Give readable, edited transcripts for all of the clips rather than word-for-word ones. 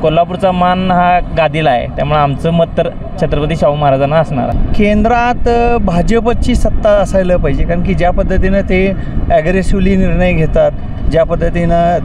कोल्हापूरचा मान हा गादीला आहे, त्यामुळे आमचं मत तर छत्रपती शाहू महाराजांना असणार आहे। केंद्रात भाजपची सत्ता असायला पाहिजे, कारण की ज्या पद्धतीनं ते ॲग्रेसिव्हली निर्णय घेतात, ज्या पद्धतीनं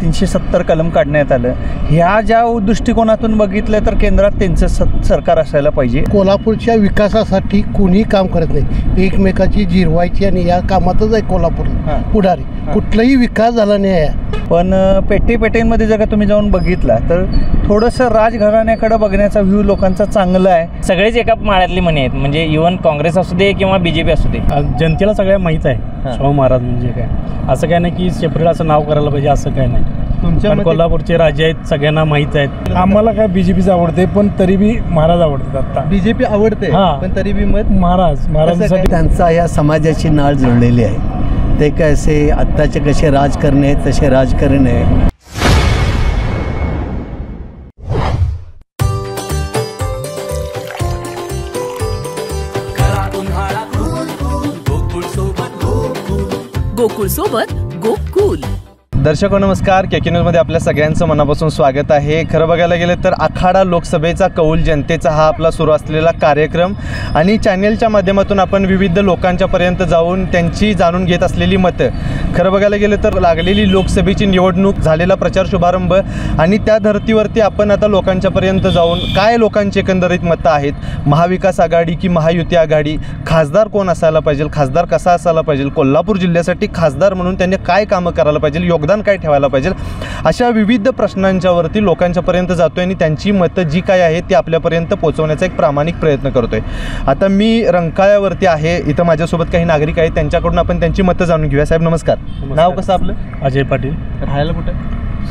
370 कलम काढण्यात आलं, ह्या ज्या दृष्टिकोनातून बघितलं तर केंद्रात त्यांचं सरकार असायला पाहिजे। कोल्हापूरच्या विकासासाठी कोणी काम करत नाही, एकमेकाची जिरवायची आणि या कामातच आहे कोल्हापूर पुढारी। कुठलाही विकास झाला नाही आहे। पण पेठेमध्ये जर का तुम्ही जाऊन बघितला तर थोडंसं राजघराण्याकडे बघण्याचा व्ह्यू लोकांचा चांगला आहे। सगळेच एका माळ्यातली म्हणे आहेत, म्हणजे इव्हन काँग्रेस असू दे किंवा BJP असू दे, जनतेला सगळ्या माहीत आहे शाहू महाराज म्हणजे काय। असं काय नाही की सेपरेट असं नाव करायला पाहिजे, असं काय नाही। तुमच्या कोल्हापूरचे राजे आहेत, सगळ्यांना माहीत आहेत। आम्हाला काय BJPच आवडते, पण तरी बी महाराज आवडतात। आता BJP आवडते पण तरी बी मत महाराजांसाठी। त्यांचा या समाजाची नाळ जुळलेली आहे। ते कसे आत्ताचे कसे राजकारणी आहेत तसे राजकारणी आहे। गोकुळ सोबत गोकुल। दर्शक नमस्कार, KK न्यूजमध्ये आपल्या सगळ्यांचं मनापासून स्वागत आहे। खरं बघायला गेलं तर आखाडा लोकसभेचा कौल जनतेचा हा आपला सुरू असलेला कार्यक्रम आणि चॅनेलच्या माध्यमातून आपण विविध लोकांच्यापर्यंत जाऊन त्यांची जाणून घेत असलेली मतं। खरं बघायला गेलं तर लागलेली लोकसभेची निवडणूक, झालेला प्रचार शुभारंभ आणि त्या धर्तीवरती आपण आता लोकांच्यापर्यंत जाऊन काय लोकांची एकंदरीत मतं आहेत, महाविकास आघाडी की महायुती आघाडी, खासदार कोण असायला पाहिजे, खासदार कसा असायला पाहिजे, कोल्हापूर जिल्ह्यासाठी खासदार म्हणून त्यांनी काय कामं करायला पाहिजे, योगदान काय ठेवायला पाहिजे, अशा विविध प्रश्नांच्यावरती लोकांच्यापर्यंत जातोय आणि त्यांची मतं जी काय आहे ती आपल्यापर्यंत पोहोचवण्याचा एक प्रामाणिक प्रयत्न करतोय। आता मी रंकाळ्यावरती आहे, इथं माझ्यासोबत काही नागरिक आहेत, त्यांच्याकडून आपण त्यांची मतं जाणून घेऊया। साहेब नमस्कार, नाव कसं आपलं? अजय पाटील, राहायला कुठं?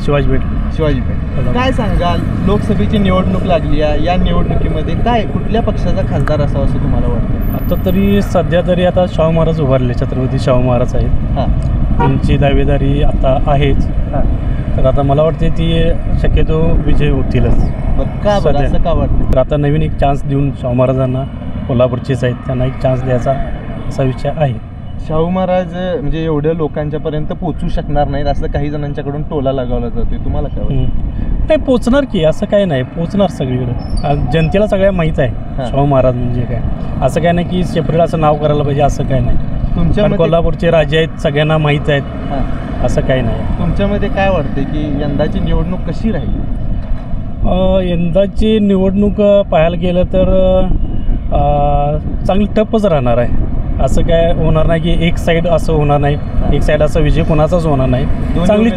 शिवाजीपेठ। काय सांगाल, लोकसभेची निवडणूक लागली आहे, या निवडणुकीमध्ये काय कुठल्या पक्षाचा खासदार असावा असं तुम्हाला वाटतं? आता तरी सध्या तरी आता शाहू महाराज उभारले, छत्रपती शाहू महाराज आहेत, त्यांची दावेदारी आता आहेच। तर आता मला वाटते ती शक्यतो विजय होतीलच। का बरं असं का वाटतं? तर आता नवीन एक चान्स देऊन शाहू महाराजांना, कोल्हापूरचेच आहेत, त्यांना एक चान्स द्यायचा असा विषय आहे। शाहू महाराज म्हणजे एवढ्या लोकांच्यापर्यंत पोहोचू शकणार नाहीत असं काही जणांच्याकडून टोला लगावला जातोय, तुम्हाला काय वाटतं? नाही, पोचणार की, असं काय नाही, पोचणार सगळीकडे। जनतेला सगळ्या माहीत आहे शाहू महाराज म्हणजे काय। असं काय नाही की सेपरेट असं नाव करायला पाहिजे, असं काय नाही। तुमच्या कोल्हापूरचे राजे आहेत, सगळ्यांना माहीत आहेत, असं काही नाही। तुमच्यामध्ये काय वाटतं की यंदाची निवडणूक कशी राहील? यंदाची निवडणूक पाहायला गेलं तर चांगली टफच राहणार आहे। असं काय होणार नाही की एक साईड असं होणार नाही, एक साईड असा विजय कोणाचाच होणार नाही। चांगली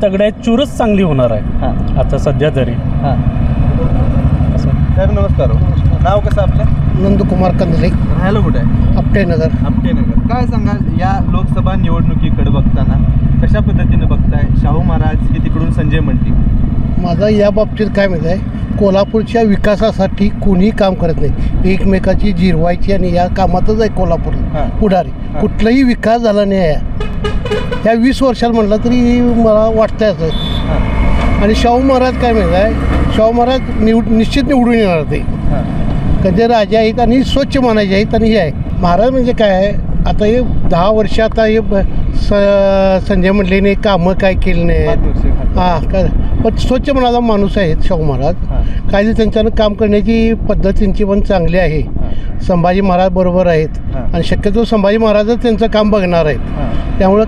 तगड्या चुरस चांगली होणार आहे आता सध्या तरी। साहेब नमस्कार, नाव कसं आपलं? नंदकुमार कंदले, राहायला कुठे आहे? आपटेनगर। काय सांगाल, या लोकसभा निवडणुकीकडे बघताना कशा पद्धतीने बघताय? शाहू महाराज की तिकडून संजय मंडलिक? माझा या बाबतीत काय माहीत आहे, कोल्हापूरच्या विकासासाठी कोणी काम करत नाही, एकमेकाची जिरवायची आणि या कामातच आहे कोल्हापूर पुढारी। कुठलाही विकास झाला नाही आहे या 20 वर्षात म्हटलं तरी मला वाटतंय असं। आणि शाहू महाराज काय माहीत आहे, शाहू महाराज निश्चित निवडून येणार ते, कधी राजे आहेत आणि स्वच्छ मानायचे आहेत। आणि हे आहे महाराज म्हणजे काय आहे, आता हे 10 वर्ष आता हे संजय मंडलिकने कामं काय केली नाही, काय पण स्वच्छ मनाचा माणूस आहे शाहू महाराज। काही त्यांच्यानं काम करण्याची पद्धत त्यांची पण चांगली आहे। संभाजी महाराज बरोबर आहेत आणि शक्यतो संभाजी महाराजच त्यांचं काम बघणार आहेत, त्यामुळं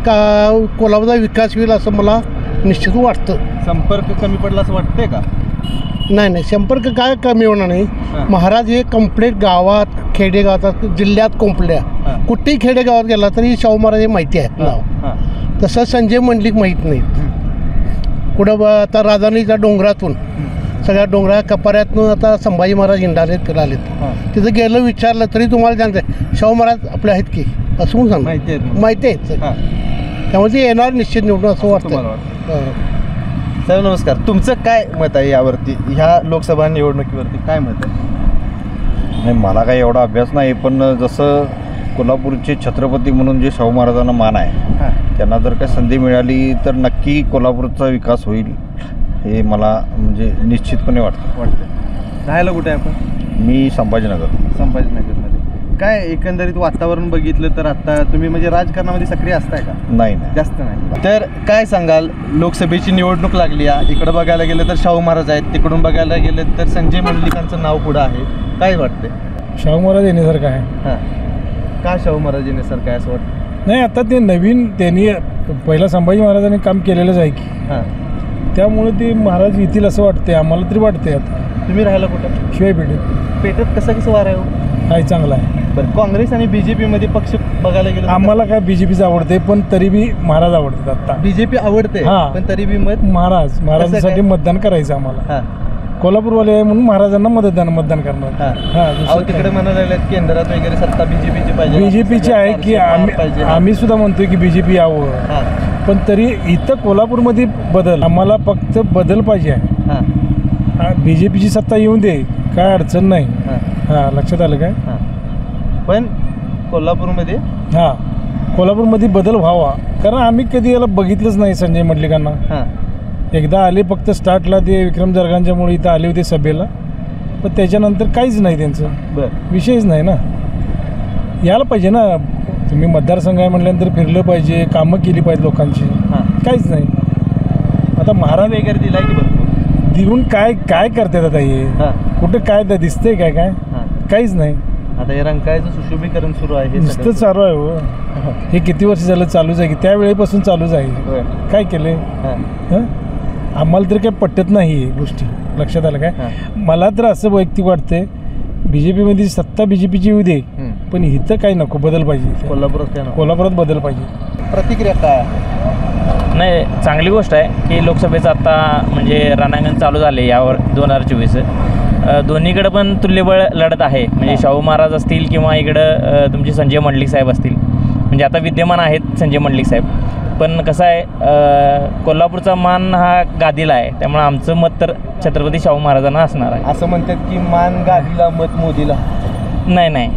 कोल्हापूरचा विकास होईल असं मला निश्चित वाटतं। संपर्क कमी पडला असं वाटतंय का? नाही, संपर्क काय कमी होणार नाही। महाराज हे कंप्लीट गावात, खेडेगावात, जिल्ह्यात कुठल्या कुठेही खेडेगावात गेला तरी शाहू महाराज हे माहिती आहे नाव। तसं संजय मंडलिक माहीत नाहीत। पुढं आता राजधानीच्या डोंगरातून, सगळ्या डोंगरा कपाऱ्यातून आता संभाजी महाराज हिंडालेत, फिरालेत, तिथं गेलं विचारलं तरी तुम्हाला सांगते शाहू महाराज आपले आहेत की असं म्हणून सांग माहिती आहेत। त्यामुळे ते येणार निश्चित निवडून असं वाटतं। साहेब नमस्कार, तुमचं काय मत आहे यावरती, ह्या लोकसभा निवडणुकीवरती काय मत आहे? नाही, मला काही एवढा अभ्यास नाही, पण जसं कोल्हापूरचे छत्रपती म्हणून जे शाहू महाराजांना मान आहे, त्यांना जर काही संधी मिळाली तर नक्की कोल्हापूरचा विकास होईल हे मला म्हणजे निश्चितपणे वाटतं। राहायला कुठे आहे आपण? मी संभाजीनगरमध्ये। काय एकंदरीत वातावरण बघितलं तर आता तुम्ही म्हणजे राजकारणामध्ये सक्रिय असताय का? नाही जास्त नाही. तर काय सांगाल, लोकसभेची निवडणूक लागली आहे, इकडं बघायला गेलं तर शाहू महाराज आहेत, तिकडून बघायला गेलं तर संजय मंडलिकांचं नाव पुढं आहे. काय वाटतंय? शाहू महाराज येण्यासारखं आहे. हां, का शाहू महाराज येण्यासारखं आहे असं वाटतं? नाही, आता ते नवीन त्यांनी पहिला संभाजी महाराजांनी काम केलेलंच आहे की, हां, त्यामुळे ते महाराज येतील असं वाटते, आम्हाला तरी वाटते. आता तुम्ही राहायला कुठं? शिवाय पेठेत पेटत कसं वार आहे हो? आहे, चांगला आहे. बरं, काँग्रेस आणि बीजेपी मध्ये पक्ष बघायला गेलं आम्हाला काय बीजेपीचं आवडते, पण तरी बी महाराज आवडतात. आता बीजेपी आवडते, हां. पण तरी बी मत महाराजांसाठी मतदान करायचं आम्हाला. हां, कोल्हापूरवाले आहे म्हणून महाराजांना मतदान करणार. अहो तिकडे म्हणायला लागलेत केंद्रात वगैरे सत्ता बीजेपीची पाहिजे, बीजेपीची आहे की आम्ही सुद्धा म्हणतोय की बीजेपी यावं, हां, पण तरी इथं कोल्हापूरमध्ये बदल, आम्हाला फक्त बदल पाहिजे आहे. हां, बीजेपीची सत्ता येऊन दे, काय अडचण नाही. हां, हां, लक्षात आलं काय? हां. पण कोल्हापूरमध्ये कोल्हापूरमध्ये बदल व्हावा, कारण आम्ही कधी याला बघितलंच नाही संजय मंडलिकांना. हां, एकदा आले फक्त स्टार्टला, ते विक्रम जरगांच्यामुळे इथं आले होते सभेला, पण त्याच्यानंतर काहीच नाही, त्यांचं बरं, विषयच नाही ना. यायला पाहिजे ना, तुम्ही मतदारसंघ आहे म्हटल्यानंतर फिरलं पाहिजे, कामं केली पाहिजे लोकांची. हां, काहीच नाही. आता महाराज वगैरे दिलाय की भरपूर देऊन काय करतात आता हे? हां, कुठं काय दिसतंय काय? हां. काहीच नाही. आता हे रंकाळ्याचं सुशोभीकरण सुरू आहे, हे नुसतं सगळं. चालू आहे हो. हे किती वर्ष झालं चालूच आहे की, त्यावेळेपासून चालूच आहे. होय. काय केले? हां, आम्हाला तरी काय पटत नाही ही गोष्टी. लक्षात आलं काय? हां. मला तर असं वैयक्तिक वाटतंय, बीजेपीमध्ये सत्ता बीजेपीची येऊ दे, पण इथं काही नको, बदल पाहिजे. कोल्हापुरात बदल पाहिजे. प्रतिक्रिया काय? नाही, चांगली गोष्ट आहे की लोकसभेचं आता म्हणजे रणांगण चालू झाले यावर 2024. दोन्हीकडं पण तुल्यबळ लढत आहे, म्हणजे शाहू महाराज असतील किंवा इकडं तुमचे संजय मंडलिक साहेब असतील. म्हणजे आता विद्यमान आहेत संजय मंडलिक साहेब, पण कसं आहे, कोल्हापूरचा मान हा गादीला आहे, त्यामुळे आमचं मत तर छत्रपती शाहू महाराजांना असणार आहे. असं म्हणतात की मान गादीला मत मोदीला. नाही,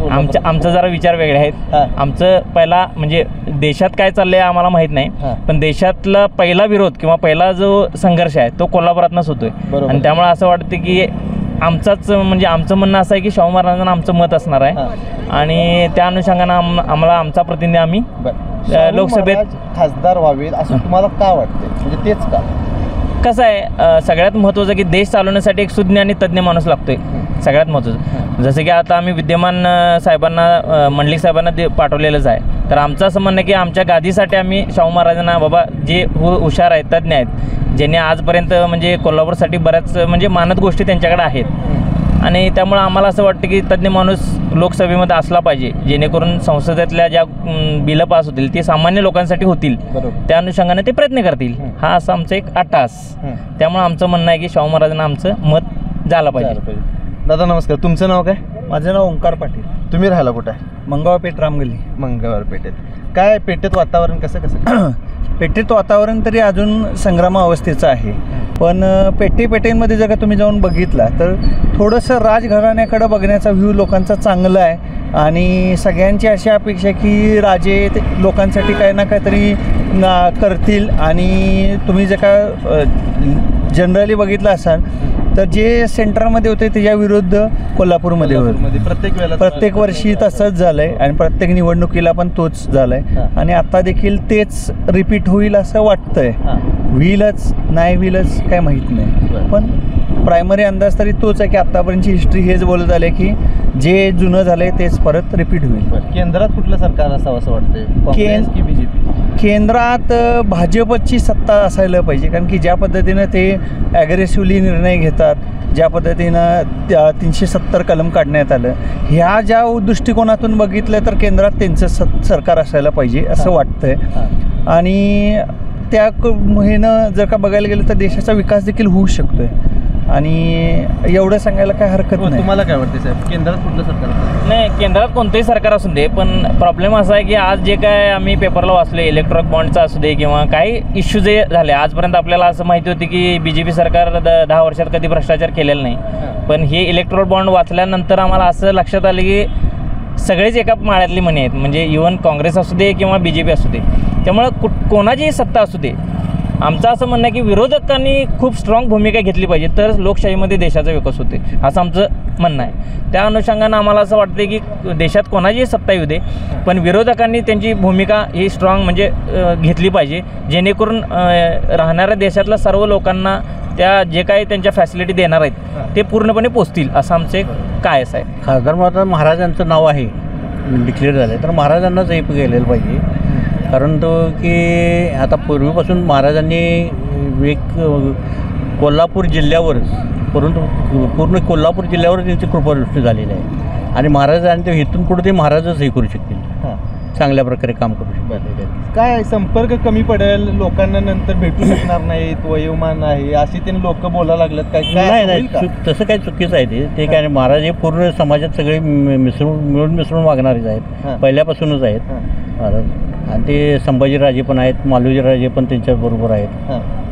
आमचा जरा विचार वेगळे आहेत. हां. आमचं पहिला म्हणजे देशात काय चाललंय आम्हाला माहीत नाही, हां. पण देशातला पहिला विरोध किंवा पहिला जो संघर्ष आहे तो कोल्हापुरातनंच होतोय. बरोबर. आणि त्यामुळे असं वाटतं की म्हणजे आमचं म्हणणं असं आहे की शाहू महाराजांना आमचं मत असणार आहे. आणि त्या अनुषंगानं आम्हाला आमचा प्रतिनिधी आम्ही लोकसभेत खासदार व्हावेत असं तुम्हाला का वाटते? म्हणजे तेच का? कसं आहे, सगळ्यात महत्त्वाचं की देश चालवण्यासाठी एक सुज्ञ आणि तज्ज्ञ माणूस लागतोय, सगळ्यात महत्त्वाचं. जसं की आता आम्ही विद्यमान साहेबांना, मंडलिक साहेबांना पाठवलेलंच आहे. तर आमचं असं म्हणणं की आमच्या गादीसाठी आम्ही शाहू महाराजांना, बाबा जे हुशार आहेत, तज्ज्ञ आहेत, ज्यांनी आजपर्यंत म्हणजे कोल्हापूरसाठी बऱ्याच म्हणजे मानद गोष्टी त्यांच्याकडे आहेत. आणि त्यामुळं आम्हाला असं वाटतं की तज्ज्ञ माणूस लोकसभेमध्ये असला पाहिजे, जेणेकरून संसदेतल्या ज्या बिलं पास होतील ते सामान्य लोकांसाठी होतील, त्या अनुषंगाने ते प्रयत्न करतील. हा असं आमचं एक आटास. त्यामुळे आमचं म्हणणं आहे की शाहू महाराजांना आमचं मत झालं पाहिजे. दादा नमस्कार, तुमचं नाव काय? माझं नाव ओंकार पाटील. तुम्ही राहायला कुठं आहे? मंगळवारपेठ, रामगल्ली. मंगळवारपेठेत. काय पेठेत वातावरण कसं? पेठेत वातावरण तरी अजून संग्राम अवस्थेचं आहे, पण पेठेमध्ये जर का तुम्ही जाऊन बघितला तर थोडंसं राजघराण्याकडे बघण्याचा व्ह्यू लोकांचा चांगला आहे. आणि सगळ्यांची अशी अपेक्षा की राजे ते लोकांसाठी काही ना काहीतरी करतील. आणि तुम्ही जर का जनरली बघितलं असाल तर जे सेंटरमध्ये होते त्याच्या विरुद्ध कोल्हापूरमध्ये होते. प्रत्येक वर्षी तसंच झालं आहे आणि प्रत्येक निवडणुकीला पण तोच झाला आहे. आणि आता देखील तेच रिपीट होईल असं वाटतंय. होईलच नाही होईलच काय माहीत नाही, पण प्रायमरी अंदाज तरी तोच आहे की आत्तापर्यंतची हिस्ट्री हेच बोलत आले की जे जुनं झालंय तेच परत रिपीट होईल. केंद्रात कुठलं सरकार असावं असं वाटतंय, काँग्रेस की बीजेपी? केंद्रात भाजपची सत्ता असायला पाहिजे, कारण की ज्या पद्धतीनं ते ॲग्रेसिव्हली निर्णय घेतात, ज्या पद्धतीनं 370 कलम काढण्यात आलं, ह्या ज्या दृष्टिकोनातून बघितलं तर केंद्रात त्यांचं सरकार असायला पाहिजे असं वाटतंय. आणि त्या ह्यानं जर का बघायला गेलं तर देशाचा विकास देखील होऊ शकतो आहे. आणि एवढं सांगायला काय हरकत नाही. तुम्हाला काय वाटते साहेब, केंद्रात कुठलं सरकार? नाही, केंद्रात कोणतंही सरकार असू दे, पण प्रॉब्लेम असा आहे की आज जे काय आम्ही पेपरला वाचले, इलेक्ट्रॉनिक बॉन्डचा असू दे किंवा काही इश्यू जे झाले आजपर्यंत, आपल्याला असं माहिती होती की बीजेपी सरकार 10 वर्षात कधी भ्रष्टाचार केलेला नाही. पण हे इलेक्ट्रॉनिक बॉन्ड वाचल्यानंतर आम्हाला असं लक्षात आलं की सगळेच एका माळ्यातली मणी आहेत, म्हणजे इव्हन काँग्रेस असू दे किंवा बीजेपी असू दे. त्यामुळं कोणाचीही सत्ता असू दे, आमचं असं म्हणणं आहे की विरोधकांनी खूप स्ट्रॉंग भूमिका घेतली पाहिजे तर लोकशाहीमध्ये देशाचा विकास होते असं आमचं म्हणणं आहे. त्या अनुषंगानं आम्हाला असं वाटतं की देशात कोणाचीही सत्ता येऊ दे पण विरोधकांनी त्यांची भूमिका ही स्ट्रॉंग म्हणजे घेतली पाहिजे जेणेकरून राहणाऱ्या देशातल्या सर्व लोकांना त्या जे काही त्यांच्या फॅसिलिटी देणार आहेत ते पूर्णपणे पोचतील असं आमचे काय असं आहे. खासदार आता महाराजांचं नाव आहे डिक्लेअर झालं आहे तर महाराजांनाच हे गेलेलं पाहिजे. कारण तो की आता पूर्वीपासून महाराजांनी एक कोल्हापूर जिल्ह्यावर परंतु पूर्ण कोल्हापूर जिल्ह्यावर त्यांची कृपादृष्टी झालेली आहे आणि महाराजांनी ते इथून पुढे ते महाराजच हे करू शकतील चांगल्या प्रकारे काम करू शकतील. काय संपर्क कमी पडेल लोकांना नंतर भेटू शकणार नाहीत वयोमान आहे अशी ते लोक बोलायला लागलेत काय नाही तसं काही चुकीचं आहे ते काय नाही. महाराज हे पूर्ण समाजात सगळे मिसळून वागणारेच आहेत पहिल्यापासूनच आहेत महाराज आणि ते संभाजीराजे पण आहेत मालोजीराजे पण त्यांच्याबरोबर आहेत.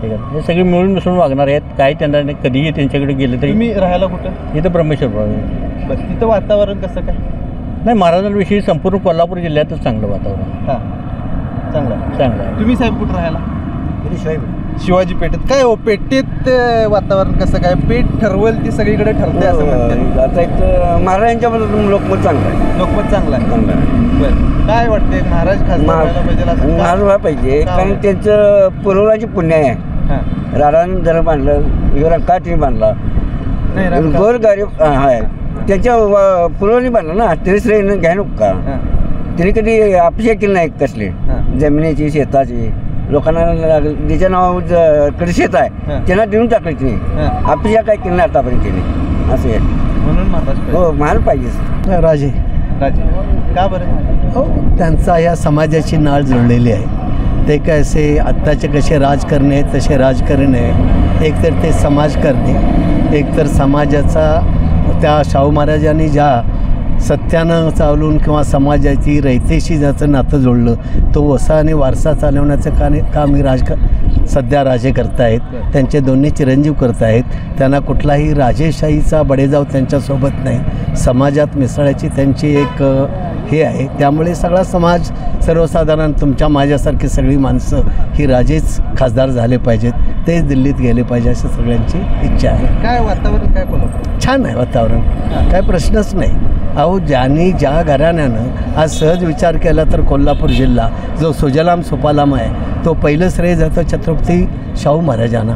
ठीक आहे हे सगळे मिसळून वागणारे आहेत काही त्यांना कधीही त्यांच्याकडे गेले तरी. तुम्ही राहायला कुठं इथं ब्रह्मेश्वर बस तिथं वातावरण कसं काय नाही महाराजांविषयी संपूर्ण कोल्हापूर जिल्ह्यातच चांगलं वातावरण चांगलं आहे. तुम्ही साहेब कुठं राहायला शिवाजी पेठेत काय हो पेठेत वातावरण कसं काय पेठ ठरवेल ती सगळीकडे ठरते असं म्हणते. आता एक महाराजांच्याबद्दल लोकमत चांगलं आहे लोकमत चांगलं आहे. बरं काय वाटते महाराज खासदार व्हायला पाहिजे असं महाराज व्हायला पाहिजे कारण त्यांचं पूर्वजाची पुण्य आहे. राडानं जर बांधलं युवराज काठी बांधला गोर गरीब आहे त्यांच्या पूर्वजांनी बांधलं ना तरी श्रेय घ्या नको का त्यांनी कधी अपेक्षा केली नाही कसली जमिनीची शेताची लोकांना ज्याच्या नावावर कडे शेत आहे त्यांना देऊन टाकले तिने अपेक्षा काय केली नाही आतापर्यंत तिने असं आहे म्हणून महाराज हो महाराज पाहिजे. राजे का बरं हो त्यांचा या समाजाची नाळ जुळलेली आहे. ते काय असे आत्ताचे कसे राजकारणी आहेत तसे राजकारणी आहे. एकतर ते समाजकारणी एकतर समाजाचा त्या शाहू महाराजांनी ज्या सत्यानं चालवून किंवा समाजाची रयतेशी ज्याचं नातं जोडलं तो वसा आणि वारसा चालवण्याचं काम ही सध्या राजे करतायत. त्यांचे दोन्ही चिरंजीव करतायत. त्यांना कुठलाही राजेशाहीचा बडेजाव त्यांच्यासोबत नाही. समाजात मिसळायची त्यांची एक हे आहे. त्यामुळे सगळा समाज सर्वसाधारण तुमच्या माझ्यासारखी सगळी माणसं ही राजेच खासदार झाले पाहिजेत तेच दिल्लीत गेले पाहिजे अशी सगळ्यांची इच्छा आहे. काय वातावरण काय कोल्हापूर छान आहे वातावरण काय प्रश्नच नाही. अहो ज्या घराण्यानं आज सहज विचार केला तर कोल्हापूर जिल्हा जो सुजलाम सुफलाम आहे तो पहिलं श्रेय जातं छत्रपती शाहू महाराजांना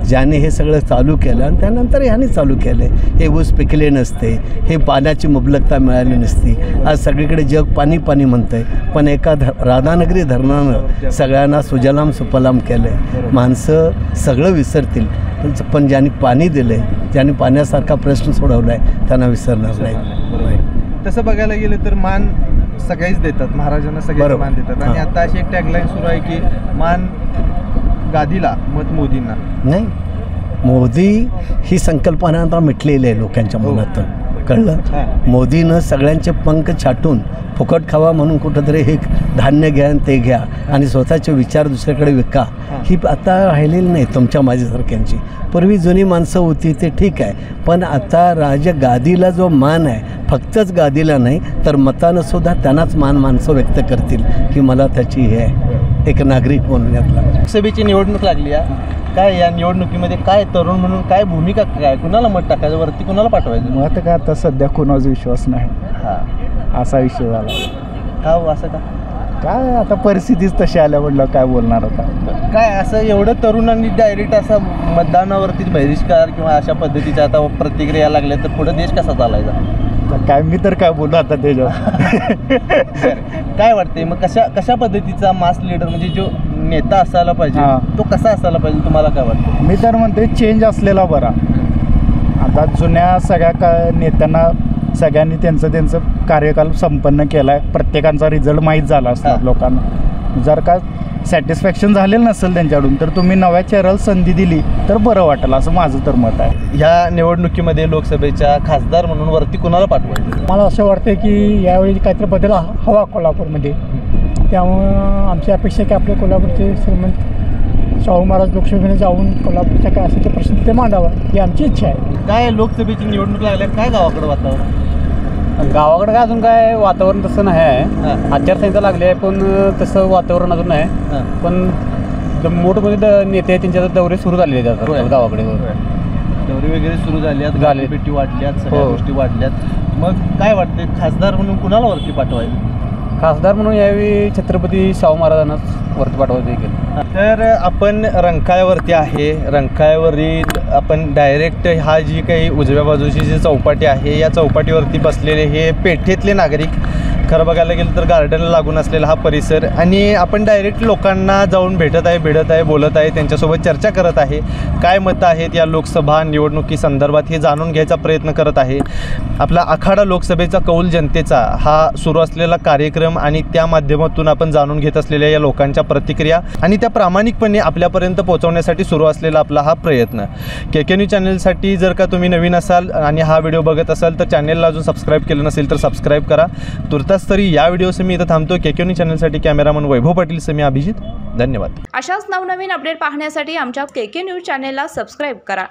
ज्याने हे सगळं चालू केलं आणि त्यानंतर ह्याने चालू केलं. हे ऊस पिकले नसते हे पाण्याची मुबलकता मिळाली नसती. आज सगळीकडे जग पाणी पाणी म्हणतं आहे पण एका राधानगरी धरणानं सगळ्यांना सुजलाम सुफलाम केलं आहे. माणसं सगळं विसरतील पण ज्यांनी पाणी दिलं आहे ज्यांनी पाण्यासारखा प्रश्न सोडवला आहे त्यांना विसरणार नाही. तसं बघायला गेलं तर मान सगळेच देतात महाराजांना सगळे मान देतात आणि आता अशी एक टॅगलाईन सुरू आहे की मान गादीला मत मोदींना. नाही मोदी ही संकल्पना आता मिटलेली आहे लोकांच्या मनातून कळलं. मोदीनं सगळ्यांचे पंख छाटून फुकट खावा म्हणून कुठंतरी हे धान्य घ्या आणि ते घ्या आणि स्वतःचे विचार दुसऱ्याकडे विका ही आता राहिलेली नाही तुमच्या माझ्यासारख्यांची. पूर्वी जुनी माणसं होती ते ठीक आहे पण आता गादीला जो मान आहे फक्तच गादीला नाही तर मतानं सुद्धा त्यांनाच माणसं व्यक्त करतील ही मला त्याची हे आहे एक नागरिक म्हणून यातला. लोकसभेची निवडणूक लागली आहे काय या निवडणुकीमध्ये काय तरुण म्हणून काय भूमिका काय कुणाला मत टाकायचं वरती कुणाला पाठवायचं मत काय आता सध्या कुणाचा विश्वास नाही असा विषय झाला. का असं का काय आता परिस्थितीच तशी आल्या म्हटलं काय बोलणार आता. काय असं एवढं तरुणांनी डायरेक्ट असा मतदानावरतीच बहिष्कार किंवा अशा पद्धतीच्या आता प्रतिक्रिया लागल्या तर पुढे देश कसा चालायचा काय मी तर काय बोलू आता त्याच्यावर. काय वाटते मग कशा पद्धतीचा मास लीडर म्हणजे जो नेता असायला पाहिजे तो कसा असायला पाहिजे तुम्हाला काय वाटतं. मी तर म्हणते चेंज असलेला बरा. आता जुन्या सगळ्या नेत्यांना सगळ्यांनी त्यांचं कार्यकाल संपन्न केला आहे प्रत्येकांचा रिझल्ट माहीत झाला असणार लोकांना. जर का सॅटिस्फॅक्शन झालेलं नसेल त्यांच्याकडून तर तुम्ही नव्या चेहऱ्याला संधी दिली तर बरं वाटेल असं माझं तर मत आहे. ह्या निवडणुकीमध्ये लोकसभेच्या खासदार म्हणून वरती कुणाला पाठवायचं. मला असं वाटतं की यावेळी काहीतरी बदल हवा कोल्हापूरमध्ये. त्यामुळं आमची अपेक्षा की आपल्या कोल्हापूरचे श्रीमंत शाहू महाराज लोकसभेने जाऊन कोल्हापूरच्या काय असेल ते प्रश्न ते मांडावा ही आमची इच्छा आहे. काय लोकसभेची निवडणूक लागल्या काय गावाकडे वातावरण. गावाकडे काय अजून काय वातावरण तसं नाही आहे. आचारसंहिता लागली आहे पण तसं वातावरण अजून नाही. पण मोठमोठे नेते आहेत त्यांच्या दौरे सुरू झालेले आहेत आता गावाकडे. दौरे वगैरे सुरू झाल्यात, गाडीपेटी वाढल्यात, सगळ्या गोष्टी वाढल्यात. मग काय वाटते खासदार म्हणून कुणाला वरती पाठवायचं? खासदार म्हणून यावेळी छत्रपती शाहू महाराजांनाच वरती पाठवायचं देखील. तर आपण रंकाळ्यावरती आहे. रंकाळ्यावरील आपण डायरेक्ट हा जी काही उजव्या बाजूची जी चौपाटी आहे या चौपाटीवरती बसलेले हे पेठेतले नागरिक. खरं बघायला गेलं तर गार्डनला लागून असलेला हा परिसर आणि आपण डायरेक्ट लोकांना जाऊन भेटत आहे, भिडत आहे, बोलत आहे, त्यांच्यासोबत चर्चा करत आहे. काय मतं आहेत या लोकसभा निवडणुकीसंदर्भात हे जाणून घ्यायचा प्रयत्न करत आहे. आपला आखाडा लोकसभेचा कौल जनतेचा हा सुरू असलेला कार्यक्रम आणि त्या माध्यमातून आपण जाणून घेत असलेल्या या लोकांच्या प्रतिक्रिया आणि त्या प्रामाणिकपणे आपल्यापर्यंत पोहोचवण्यासाठी सुरू असलेला आपला हा प्रयत्न. KK न्यूज चॅनलसाठी जर का तुम्ही नवीन असाल आणि हा व्हिडिओ बघत असाल तर चॅनलला अजून सबस्क्राईब केलं नसेल तर सबस्क्राईब करा. तुर्तास तरी या व्हिडिओसह मी इथं थांबतो. KK न्यूज चॅनलसाठी कॅमेरामन वैभव पाटील, मी अभिजित. धन्यवाद. अशाच नवनवीन अपडेट पाहण्यासाठी आमच्या KK न्यूज चॅनेलला सबस्क्राईब करा.